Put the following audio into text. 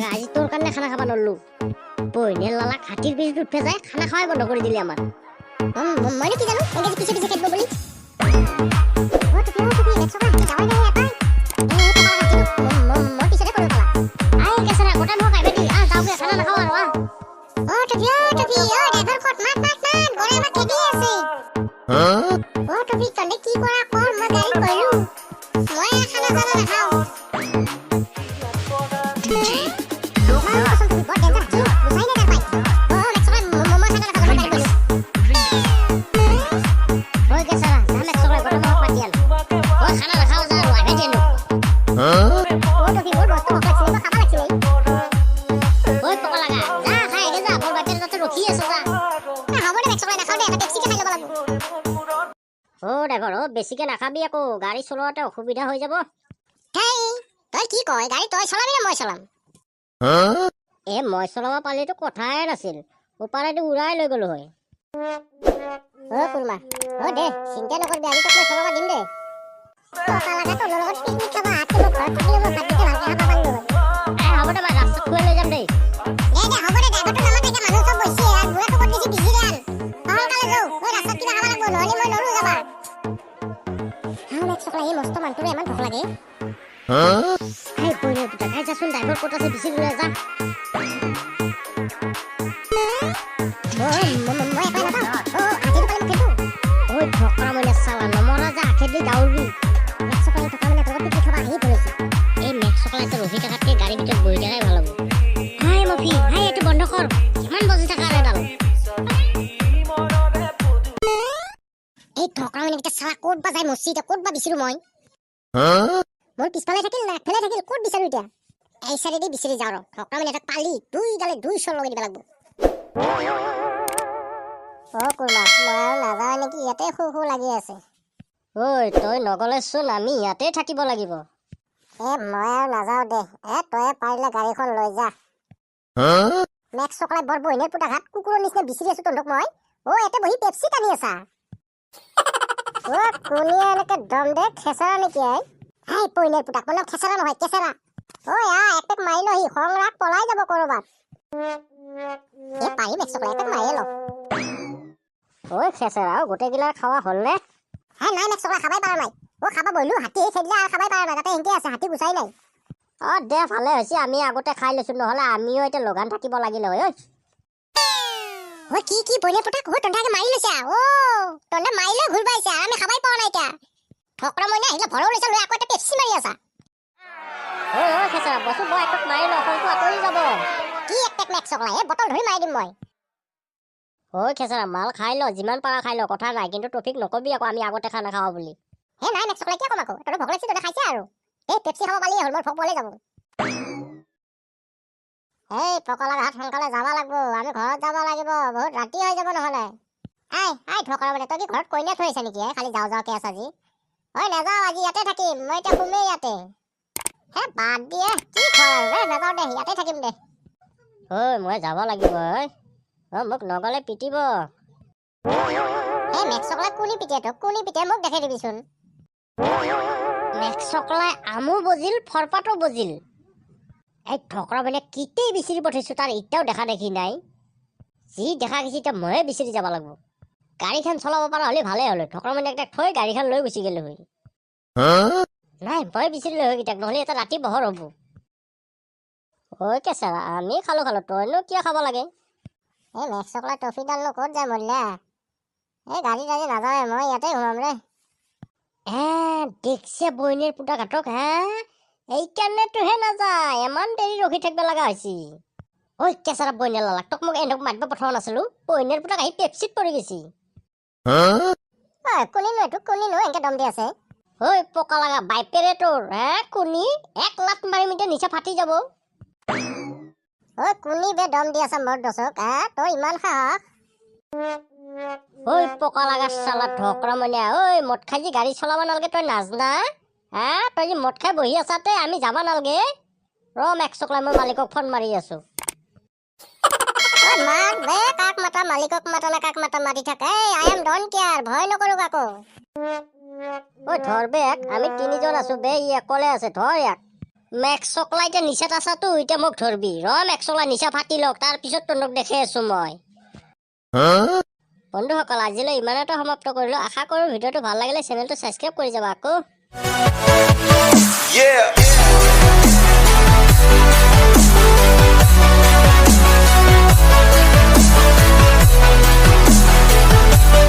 লাগা আজি তোৰ কাৰণে খানা খাব নললো বইনেৰ লালা খাটিৰ পিছত উঠে যায় খানা খাওয়াই বন্ধ কৰি দিলি আমাৰ মইনো কি জানো এনেকে পিছে পিছে খেলিব বুলি বেছিকে নাখাবি আকৌ গাড়ী চলাওঁতে অসুবিধা হৈ যাব তই কি কয় গাড়ী তই চলাবি না মই চলাম মই চলাব পালেতো কথাই নাছিল ওপাৰেদি উৰাই লৈ গলো হয় কুৰমা দে চিন্তা নকৰিবি আজি তোক মই চলাব দিম দে হ'ব দে মই ৰাস্তাত খুৱাই লৈ যাম দেই হ'ব দে ড্ৰাইভাৰটো নামাতে মানুহ চব বহিছে আৰু বুঢ়াটো ক'ত বেছি বিজি গান সোনকালে যাওঁ মই ৰাস্তাত কিবা খাব লাগিব নহ'লে মই নৰো যাবা চকলা এই মস্ত মানুহটোৰে ইমান ভোক লাগে এই বইনে দুটা খাই যাচোন ড্ৰাইভাৰ ক'ত আছে বিচি লৈ যা মই এপাই নাপাওঁ আজিটো পালে মোক খেতো ঠকৰা মইনা চালা নমৰা যা খেদি দাউৰি চকলাই থকা মানে তলত পিঠি খাব আহি পৰিছে এই মেঘ চকলাইতে ৰহি থকাতকৈ গাড়ী ভিতৰত বহি থকাই ভাল হ'ব মফি এইটো বন্ধ কৰ কিমান বজি থাকা এডাল এই ঠকৰা মানে চালা ক'ত বা যায় মচি এতিয়া ক'ত বা বিচাৰো মই মোৰ পিছফালে থাকিল না আগফালে থাকিল ক'ত বিচাৰো এতিয়া এই চাইডেদি বিচাৰি যাওঁ ঠকৰা মানে এটা পালি দুই চৰ লগাই দিব লাগিব কুৰমা মই আৰু নাযাওঁ নেকি ইয়াতে সু লাগি আছে তই নগলেচোন আমি ইয়াতে থাকিব লাগিব মই আৰু নাযাওঁ দে তই পাৰিলে গাড়ীখন লৈ যা মেক্স চকলাই বৰ বহিনেৰ পুতা ঘাট কুকুৰৰ নিচিনা বিচাৰি আছো তহঁতক মই ইয়াতে বহি পেপচি টানি আছা কোনিয়ে এনেকে দম দে খেচৰা নেকি পইনেৰ পুতাক মানে খেচৰা নহয় কেচেৰা এক পেক মাৰি লহি সংৰাগ পলাই যাব কৰবাত পাৰি মেক্স চকলাই এক পেক মাৰিয়ে ল খেচৰা গোটেইগিলা খাৱা হ'ল নে নাই মেক্স চকলাই খাবাই পাৰা নাই খাবা বহিলো হাতী খেদিলে আৰু খাবাই পাৰা নাই তাতে এনেকে আছে হাতী গুচাই নাই দে ভালে হৈছে আমি আগতে খাই লৈছো নহলে আমিও এতিয়া লগান থাকিব লাগিলে কি বইনে পুতাক তন্ধাকে মাৰি লৈছে তন্ধা মাৰি লৈ ঘূৰ পাইছে আমি খাবাই পোৱা নাই এতিয়া ঠকৰা মইনা আহিলে ভৰ লৈছে লৈ আকৌ এটা পেপচি মাৰি আছা খেচৰা বস্তু মই এক পেক মাৰি লওঁ ফলটো আঁতৰি যাব কি এক পেক মেক্স চকলাই বটল ধৰি মাৰি দিম মই খেচৰা মাল খাই ল যিমান পাৰা খাই ল কথা নাই কিন্তু ট্ৰফিক নকবি আকৌ আমি আগতে খানা খাওঁ বুলি নাই মেক্স চকলাই কিয় কম আকৌ তহঁতে ভোক লাগিছে তহঁতে খাইছে আৰু পেপচি খাব পালিয়ে হ'ল মই ভোক পলাই যাব পকলা ঘাট সোনকালে যাব লাগিব আমি ঘৰত যাব লাগিব বহুত ৰাতি হৈ যাব নহলে ঠকৰা মানে তই কি ঘৰত কইনা থৈ আহিছা নেকি খালি যাওঁকে আছ আজি নাযাওঁ আজি ইয়াতে থাকিম মই এতিয়া শুমেই ইয়াতে বাদ দিয়ে কি ঘৰ নাযাওঁ দে ইয়াতে থাকিম দে মই যাব লাগিব মোক নগলে পিটিব মেক্স চকলাই কোনি পিটে মোক দেখাই দিবিচোন মেক্স চকলাই আমো বজিল ফৰপাতো বজিল ঠকৰা মানে কিতেই বিচাৰি পঠাইছো তাৰ এতিয়াও দেখা দেখি নাই যি দেখা গৈছে এতিয়া ময়ে বিচাৰি যাব লাগিব গাড়ীখন চলাব পৰা হ'লে ভালেই হ'ল ঠকৰা মানে একটা থৈ গাড়ীখন লৈ গুচি গেলো হয় নাই মই বিচাৰিলো হয় কিতাক নহ'লে এটা ৰাতি বহৰ হ'ব কেঁচা আমি খালো তইনো কিয় খাব লাগে মেক্স চকলাই টফিডালনো ক'ত যায় মৰিলা গাড়ী নাযাওঁৱে মই ইয়াতে ঘূৰাম ৰে দেখছে বইনেৰ পুতা ঘাটক এইকাৰণেটোহে নাযায় ইমান দেৰি ৰখি থাকিব লগা হৈছে কেঁচাৰা বইনেৰ লালাক তোক মোক এনেক মাতিব পঠোৱা নাছিলো বইনেৰ পুতাক আহি পেপচিত পৰি গৈছি কোনিনো এনেকে দম দি আছে পকা লগা বাইপেৰে তোৰ কোনি 1 লাখ মাৰি মিনিটে নিচা ফাটি যাব কোনি বে দম দি আছা মোৰ দচক তই ইমান সাহস পকা লগা চালা ঠকৰা মানে মদ খাই যি গাড়ী চলাব নালাগে তই নাজনা তই যে মদ খাই বহি আছাতে আমি যাব নালাগে মেক্স চকলাই মই মালিকক ফোন মাৰি আছো কাক মাতা মালিকক মাতা না কাক মাতা মাতি থাকে আই এম ডন কেয়ার ভয় নকৰো কাকো ধৰ বেক আমি 3জন আছো বে ই অকলে আছে ধৰ ইয়াক মেক্স চকলা এতিয়া নিচাত আছাতো এতিয়া মোক ধৰবি মেক্স চকলা নিচা ফাটি লওক তাৰ পিছত তন্দক দেখে আছো মই বন্ধুসকল আজিলৈ ইমানতে সমাপ্ত কৰিলো আশা কৰো ভিডিঅ'টো ভাল লাগিলে চেনেলটো সাবস্ক্ৰাইব কৰি যাবা আকৌ